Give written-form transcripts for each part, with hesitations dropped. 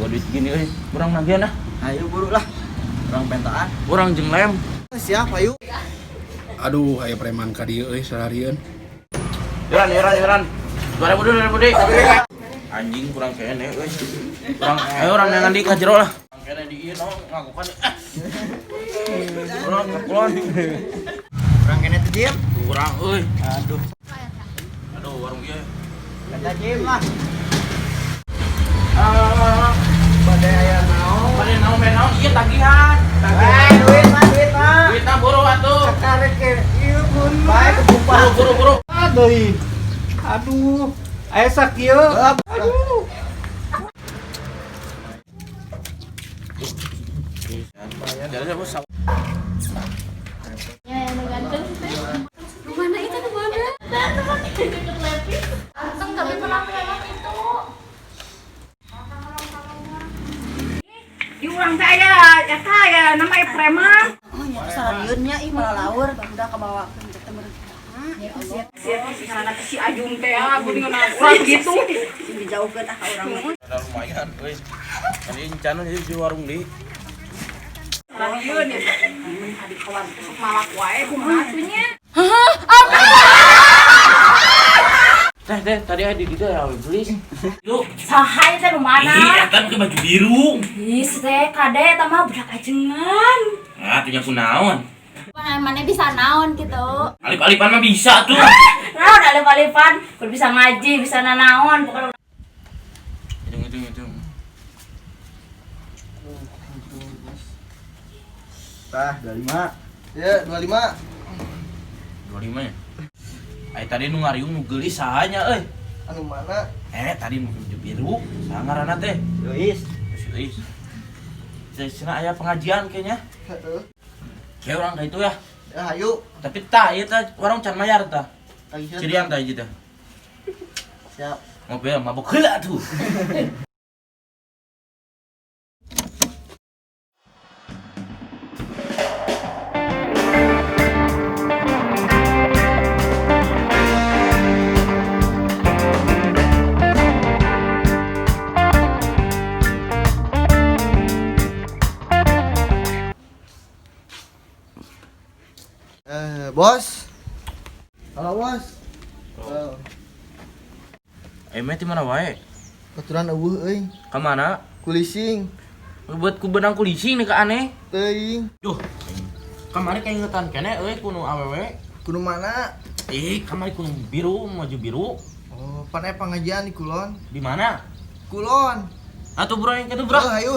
bawa duit gini euy. Urang nagian ah. Ayo buru lah. Orang pentaan. Urang jeung lem. Siap ayo. Aduh, aya preman ka dieu euy sararieun. Yuran. 2000 deui. Anjing kurang kene euy. Urang nangan di ka jero lah. Kene di ieu ngakukan. Urang keplon. Orang kene teh diem. Urang euy. Aduh. Aduh warung ieu. Kata diem lah. Badai aya naon? Badai naon ieu tagihan. Duit mah. Duitna buru atuh. Karek ke ieu pun. Bae kebupa. Buru. Aduh. Aya sakieu. Aduh. Jadi bos. Ya, yang ganteng sih. Mana itu tuh mana? Anteng tapi pernah lewat itu. Di urang teh aya eta aya namanya preman. Oh, nya sarieunnya ih malah laur udah kabawakeun teh temen. Ya Allah. Si anak si Ajung teh geuning nafas gitu. Dijauhkeun ah ka urang mah. Ada lumayan, euy. Tadi encan di warung di. Sarieun ya. Adik kawan sok malak wae kumaha atuh nya. Teh, tadi ada di dieu ya, beli. Yuk. Saha teh nu mana? Ih, eta ke baju biru. Ih, teh kade eta mah budak ajengan. Ah, tanya kunaon? Mana bisa naon gitu. Alip-alipan mah bisa tuh. Naon alif-alifan? Kudu bisa ngaji, bisa nanaon, pokoknya Hitung. Tah 25. Ya 25. 25 ya. Tadi nu ngariung nu geulis sahanya euy. Anu mana? Tadi nu baju biru, saha ngaranna teh? Yois. Yuis. Cenah aya pengajian kayaknya. Heeh. Kayak orang kayak itu ya. Ya ayo. Tapi tah ieu teh warung can mayar tah. Tagih Cirian tah ieu teh. Siap. Mobil mabuk heula tuh. Bos. Halo, Bos. Oh. Ti mana wae? Baturan eueuh euy. Ka mana? Kulising. Buat ku benang kulising nih ka aneh. Teuing. Duh. Kamari kaingetan kene euy kuno awewe. Kudu mana? Kamari kuno biru, maju biru. Oh, pan aya pengajian di Kulon. Di mana? Kulon. Atuh bro yang kitu bro. Oh, ayo.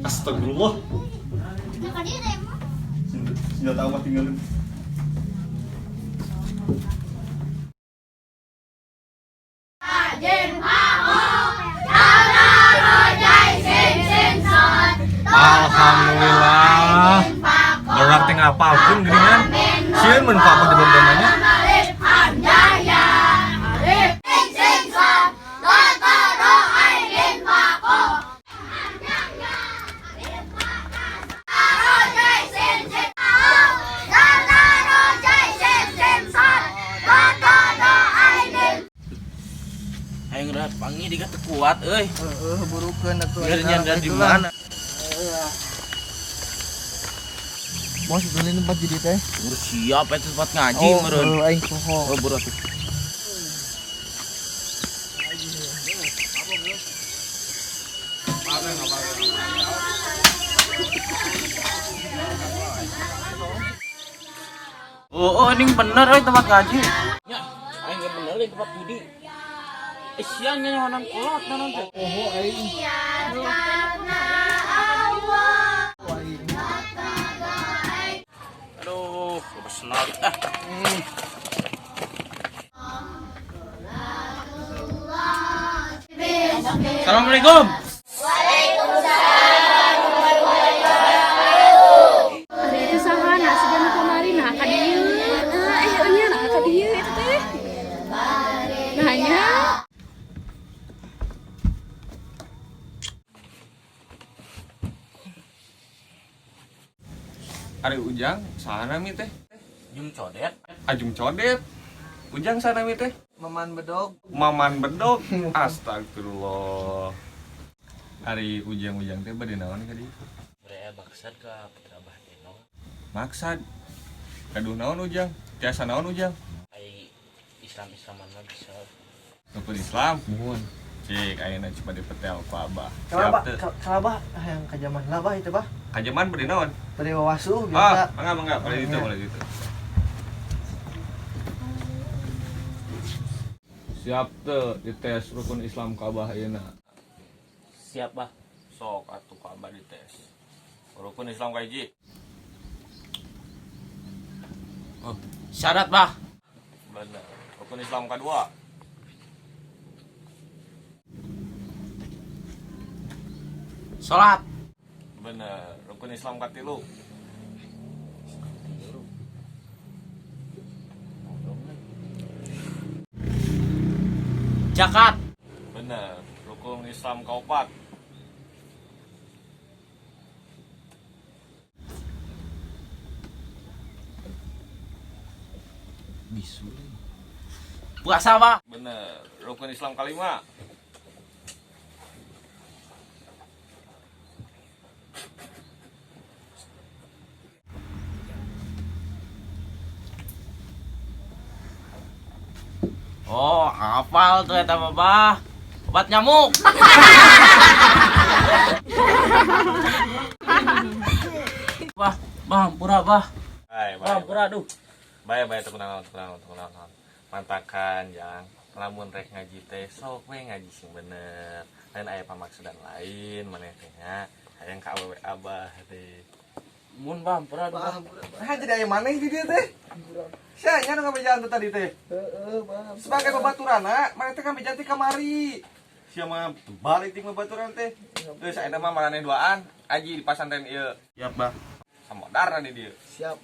Astagfirullah. Senjata apa tinggalin? Alhamdulillah. Orang teh ngapalkeun geuningan. Sieun mun Pak di bebenanya. kuat euy. Burukeun atuh. Biarnya dari mana? Bos beli tempat jadi teh. Udah siap eta tempat ngaji meureun. Aing poho. Oh, buru atuh. Oh, ini bener euy tempat ngaji. Ya, aing bener euy tempat judi. Siang nya nyonan kolot nanon teh. Aduh, udah senal. Assalamualaikum. Itu saha nah sejen kamari nah ka dieu. Nya nah ka dieu eta teh. Nanya. Ari Ujang, sana mi teh? Jum codet. Ajung codet. Ujang sana mi teh? Maman bedog. Maman bedog. Astagfirullah. Ari Ujang teh bade naon ka dieu? Bere maksad ka putra Abah Deno. Maksad. Kaduh naon Ujang? Tiasa naon Ujang? Ai Islam-Islaman mah bisa. Rukun Islam. Muhun. Cik ayeuna coba dipetel ku Abah. Kalabah, Siap teu? kalabah yang kajaman labah itu bah. Kajeman bade naon? Beri wawasu Ah, biasa. mangga pada ditu, pada ditu. Siap teu dites rukun Islam ka Abah ayeuna? Siap, Bah. Sok atuh ka Abah dites. Rukun Islam ka hiji. Oh, syarat, Bah. Bener. Rukun Islam kedua. Salat. Bener. Rukun Islam katilu. Zakat. Bener. Rukun Islam kaopat. Bisu. Puasa, Bah. Bener. Rukun Islam kalima. Oh, hafal tuh eta mah, Bah. Obat nyamuk. Bah, pura, Bah. Hai, Pura, aduh. Bae tenang. Mantakan yang lamun rek ngaji teh sok we ngaji sing bener. Lain aya pamaksudan lain maneh teh nya. Hayang ka awewe Abah teh. Mun, Bah, pura, aduh. Ha jadi aya maneh di dieu teh. Sia nya nu ngabejalan teh tadi teh. Sebagai babaturana, maneh teh ngabejalan teh kamari. Sia mah balik ting babaturan teh. Geus ayeuna mah maraneh duaan aji di pasantren ieu. Siap, Bah. Samodar di dieu. Siap.